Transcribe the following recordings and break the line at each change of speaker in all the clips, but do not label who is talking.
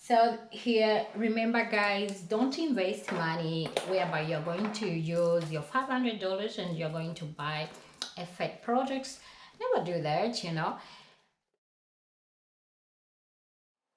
So here, remember guys, don't invest money whereby you're going to use your $500 and you're going to buy a fake products. Never do that.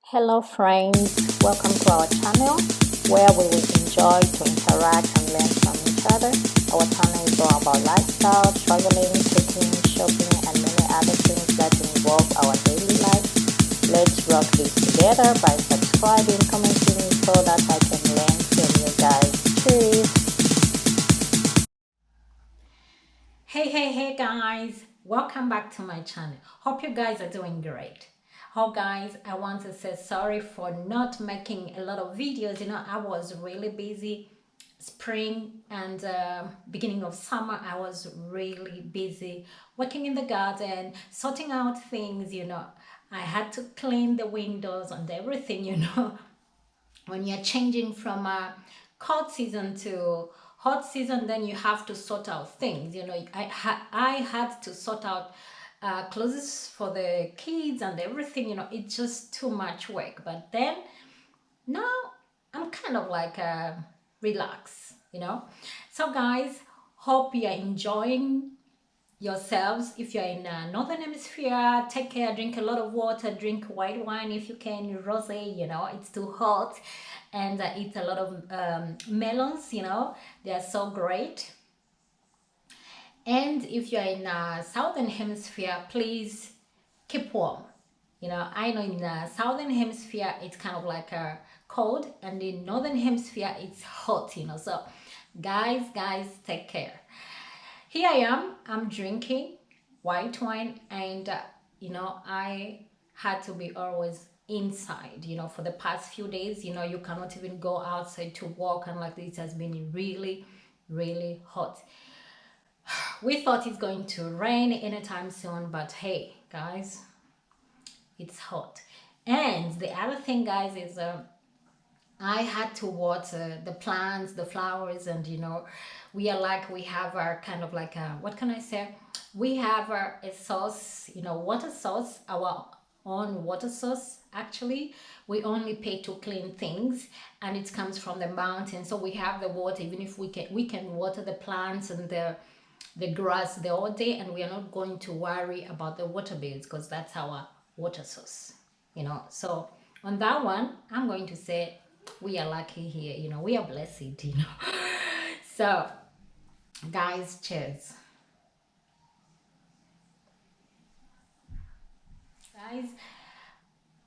Hello friends, welcome to our channel where we will enjoy to interact and learn from each other. Our channel is all about lifestyle, traveling, cooking, shopping and many other things that involve our daily life. Let's rock this together by subscribing, commenting so that I can learn from you guys. Cheers! Hey guys, welcome back to my channel. Hope you guys are doing great. Oh guys, I want to say sorry for not making a lot of videos. I was really busy. Spring and beginning of summer, I was really busy working in the garden, sorting out things. I had to clean the windows and everything. When you're changing from a cold season to hot season, then you have to sort out things. I had to sort out clothes for the kids and everything. It's just too much work, but then now I'm kind of like relax. So guys, hope you're enjoying yourselves. If you're in northern hemisphere, take care, drink a lot of water, drink white wine if you can, rosé. It's too hot, and eat a lot of melons. They are so great. And if you're in southern hemisphere, please keep warm. I know in the southern hemisphere it's kind of like a cold, and in northern hemisphere it's hot. So guys, take care. Here I am, I'm drinking white wine, and I had to be always inside for the past few days. You cannot even go outside to walk, and like this has been really hot. We thought it's going to rain anytime soon, but hey guys, it's hot. And the other thing guys is I had to water the plants, the flowers, and we have our kind of like a, what can I say? We have a sauce, water sauce, our own water sauce. Actually, we only pay to clean things, and it comes from the mountain. So we have the water, even if we can water the plants and the grass the whole day, and we are not going to worry about the water bills because that's our water source. So on that one, I'm going to say we are lucky here. We are blessed. So guys, cheers. Guys,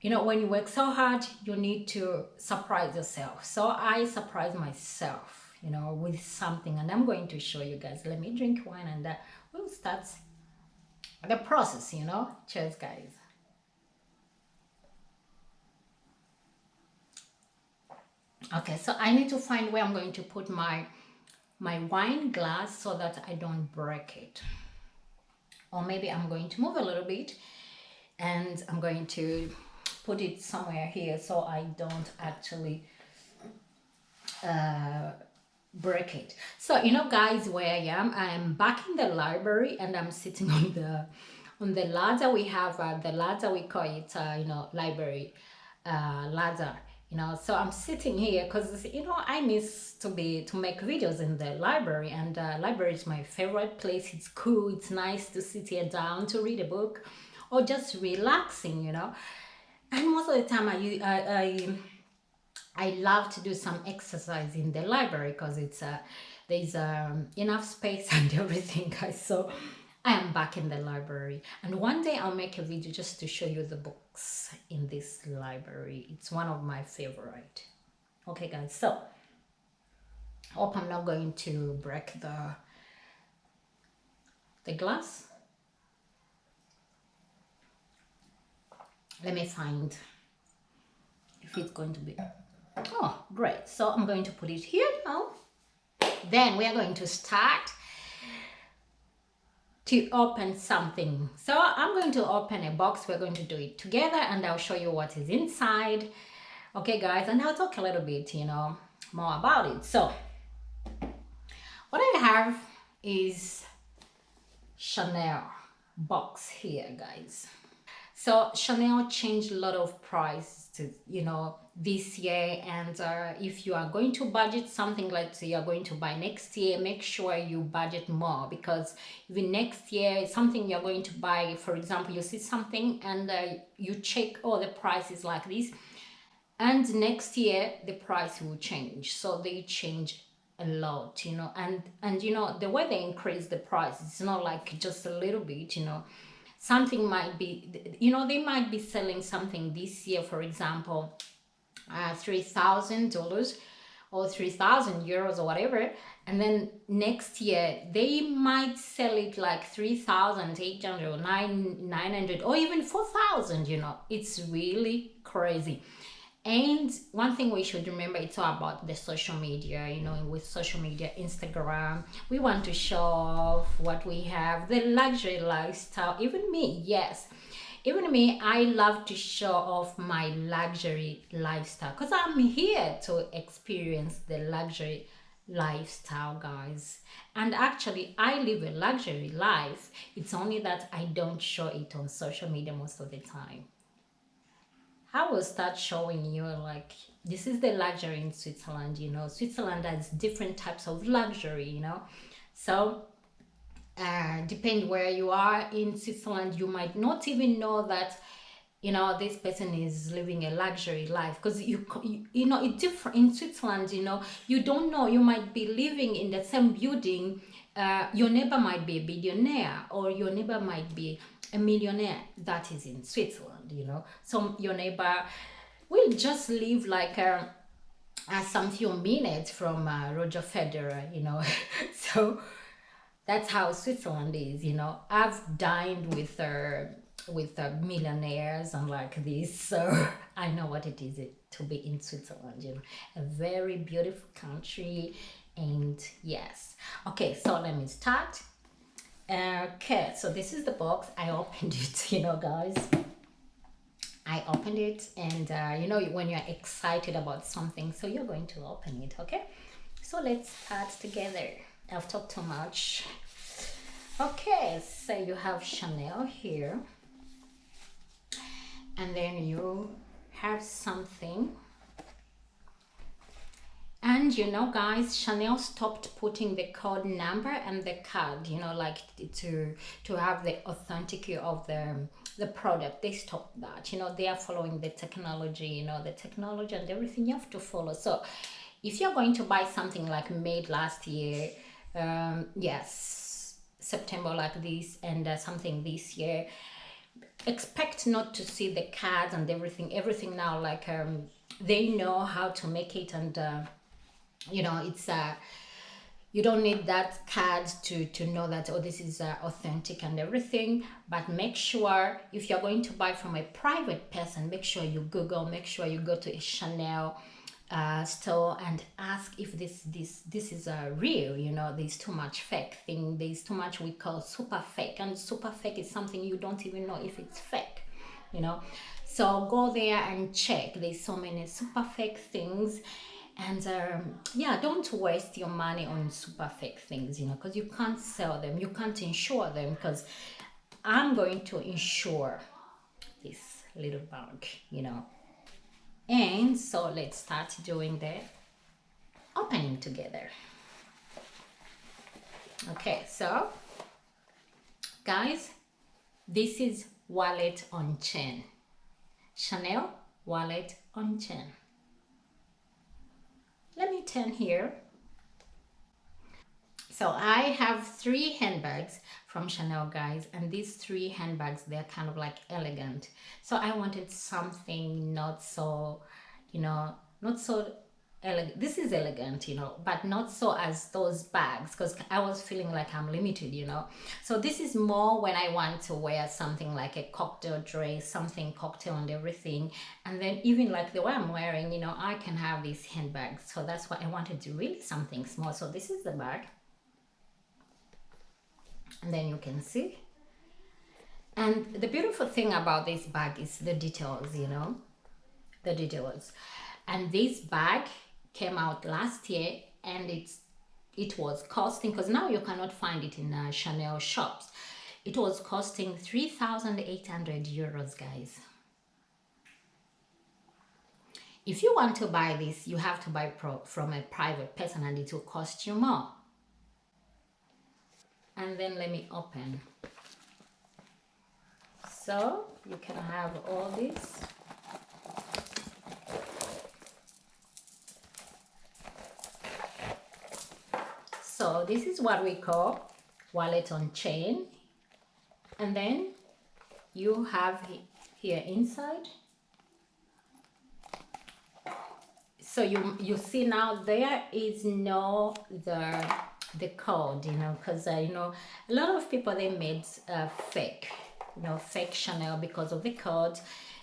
when you work so hard, you need to surprise yourself. So I surprise myself with something, and I'm going to show you guys. Let me drink wine, and we'll start the process. Cheers guys. Okay, so I need to find where I'm going to put my wine glass so that I don't break it. Or maybe I'm going to move a little bit, and I'm going to put it somewhere here so I don't actually break it. So guys, where I am back in the library, and I'm sitting on the ladder. We have the ladder, we call it library ladder. So I'm sitting here because I miss to make videos in the library, and library is my favorite place. It's cool, it's nice to sit here down to read a book or just relaxing. And most of the time I love to do some exercise in the library because there's enough space and everything, guys. So I am back in the library, and one day I'll make a video just to show you the books in this library. It's one of my favorite. Okay guys, so hope I'm not going to break the glass. Let me find if it's going to be. Oh great, so I'm going to put it here now. Then we are going to start to open something. So I'm going to open a box. We're going to do it together, and I'll show you what is inside. Okay guys, and I'll talk a little bit more about it. So what I have is Chanel box here, guys. So Chanel changed a lot of price to this year. And if you are going to budget something, let's say you're going to buy next year, make sure you budget more, because even next year something you're going to buy, for example, you see something and you check, oh, the price is like this, and next year the price will change. So they change a lot, you know. And you know, the way they increase the price, it's not like just a little bit, you know. Something might be, you know, they might be selling something this year, for example, $3,000 or 3,000 euros or whatever, and then next year they might sell it like 3,800 or 900 or even 4,000. You know, it's really crazy. And one thing we should remember, it's all about the social media. You know, with social media, Instagram, we want to show off what we have, the luxury lifestyle. Even me, yes, even me, I love to show off my luxury lifestyle, because I'm here to experience the luxury lifestyle, guys. And actually, I live a luxury life. It's only that I don't show it on social media most of the time. I will start showing you, like, this is the luxury in Switzerland. You know, Switzerland has different types of luxury, you know. So depend where you are in Switzerland, you might not even know that, you know, this person is living a luxury life, because you know, it's different in Switzerland. You know, you don't know, you might be living in the same building, your neighbor might be a billionaire, or your neighbor might be a millionaire. That is in Switzerland, you know. So your neighbor will just live like some few minutes from Roger Federer, you know. So that's how Switzerland is, you know. I've dined with millionaires and like this, so I know what it is to be in Switzerland, you know. A very beautiful country. And yes, okay, so let me start. Okay, so this is the box. I opened it, you know, guys. I opened it, and you know, when you're excited about something, so you're going to open it. Okay, so let's start together. I've talked too much. Okay, so you have Chanel here, and then you have something. And you know, guys, Chanel stopped putting the code number and the card, you know, like to have the authenticity of the product. They stopped that. You know, they are following the technology, you know, the technology and everything you have to follow. So if you're going to buy something like made last year, yes, September like this, and something this year, expect not to see the cards and everything now, like they know how to make it. And you know, it's you don't need that card to know that, oh, this is authentic and everything. But make sure, if you're going to buy from a private person, make sure you Google, make sure you go to a Chanel store and ask if this is real. You know, there's too much fake thing, there's too much we call super fake, and super fake is something you don't even know if it's fake, you know. So go there and check. There's so many super fake things. And yeah, don't waste your money on super fake things, you know, because you can't sell them, you can't insure them, because I'm going to insure this little bag, you know. And so let's start doing the opening together. Okay, so guys, this is wallet on chain, Chanel wallet on chain. Let me turn here. So I have 3 handbags from Chanel, guys, and these 3 handbags, they're kind of like elegant. So I wanted something not so, you know, not so elegant. This is elegant, you know, but not so as those bags, because I was feeling like I'm limited, you know. So this is more when I want to wear something like a cocktail dress, something cocktail and everything. And then even like the way I'm wearing, you know, I can have these handbags. So that's why I wanted to really something small. So this is the bag. And then you can see. And the beautiful thing about this bag is the details, you know, the details. And this bag came out last year, and it was costing, because now you cannot find it in Chanel shops, it was costing 3,800 euros, guys. if you want to buy this, you have to buy from a private person, and it will cost you more. And then let me open. So you can have all this. So this is what we call wallet on chain. And then you have here inside. So you see now there is no the code, you know, because you know, a lot of people, they made fake, you know, fake Chanel because of the code.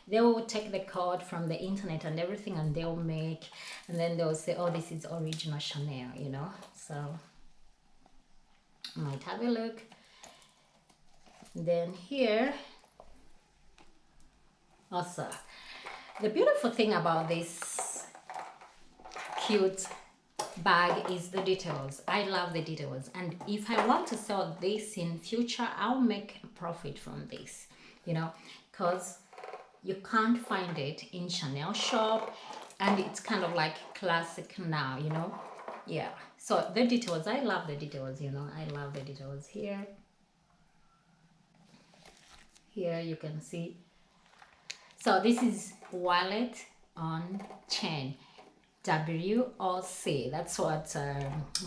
They will take the code from the internet and everything, and they'll make, and then they'll say, oh, this is original Chanel, you know. So might have a look. Then here also, the beautiful thing about this cute bag is the details. I love the details, and if I want to sell this in future, I'll make a profit from this, you know, because you can't find it in Chanel shop, and it's kind of like classic now, you know. Yeah, so the details, I love the details, you know. I love the details here. Here you can see. So this is wallet on chain, WOC. That's what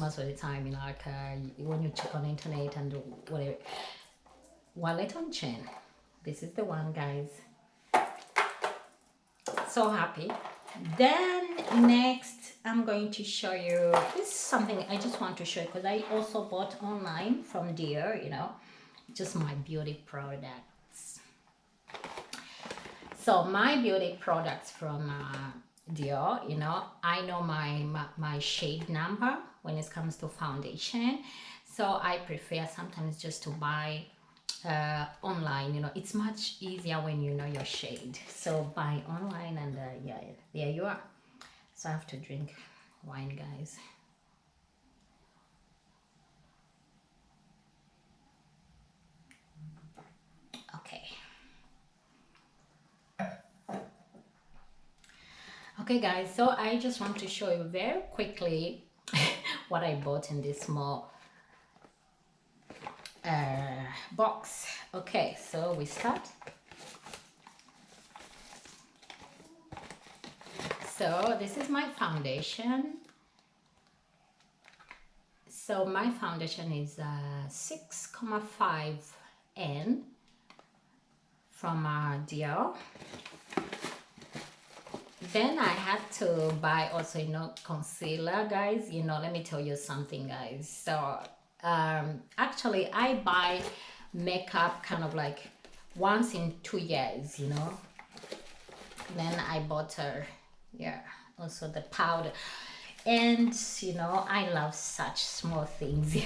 most of the time, you know, like when you check on the internet and whatever, wallet on chain. This is the one, guys. So happy. Then next, I'm going to show you, this is something I just want to show you because I also bought online from Dior, you know, just my beauty products. So my beauty products from Dior, you know, I know my shade number when it comes to foundation, so I prefer sometimes just to buy online, you know. It's much easier when you know your shade, so buy online, and yeah, there you are. So I have to drink wine, guys. Okay guys, so I just want to show you very quickly what I bought in this small box. Okay, so we start. So this is my foundation. So my foundation is 6,5 N from Dior. Then I had to buy also, you know, concealer, guys. You know, let me tell you something, guys. So actually I buy makeup kind of like once in 2 years, you know. Then I bought her, yeah, also the powder. And you know, I love such small things.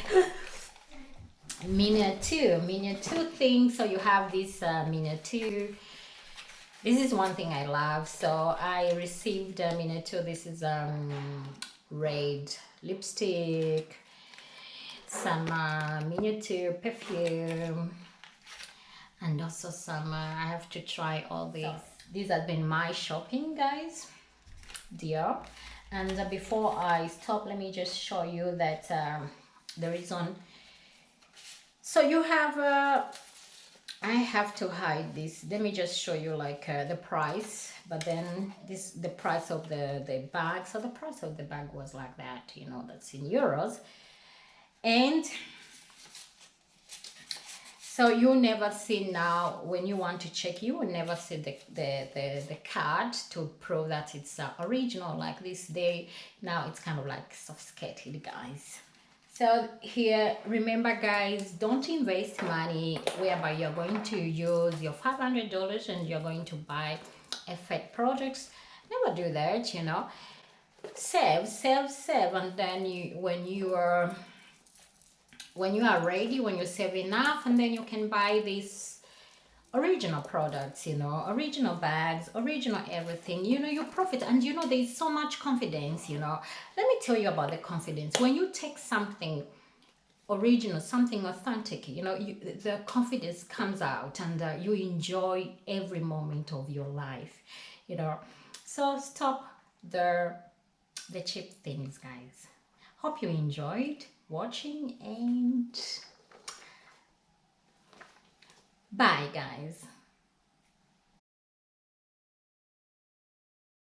miniature things. So you have this miniature. This is one thing I love. So I received a miniature. This is red lipstick, some miniature perfume, and also some I have to try all these. So these have been my shopping, guys. Dior. And before I stop, let me just show you that the reason. So you have I have to hide this. Let me just show you like the price, but then the price of the bag. So the price of the bag was like that, you know, that's in euros. And so you never see now, when you want to check, you will never see the card to prove that it's original like this. Now it's kind of like sophisticated, guys. So here, remember guys, don't invest money whereby you're going to use your $500 and you're going to buy a fake projects. Never do that, you know. Save, and then when you are ready, when you save enough, and then you can buy these original products, you know, original bags, original everything, you know, you profit. And you know, there's so much confidence, you know. Let me tell you about the confidence. When you take something original, something authentic, you know, the confidence comes out, and you enjoy every moment of your life, you know. So stop the cheap things, guys. Hope you enjoyed watching, and bye, guys.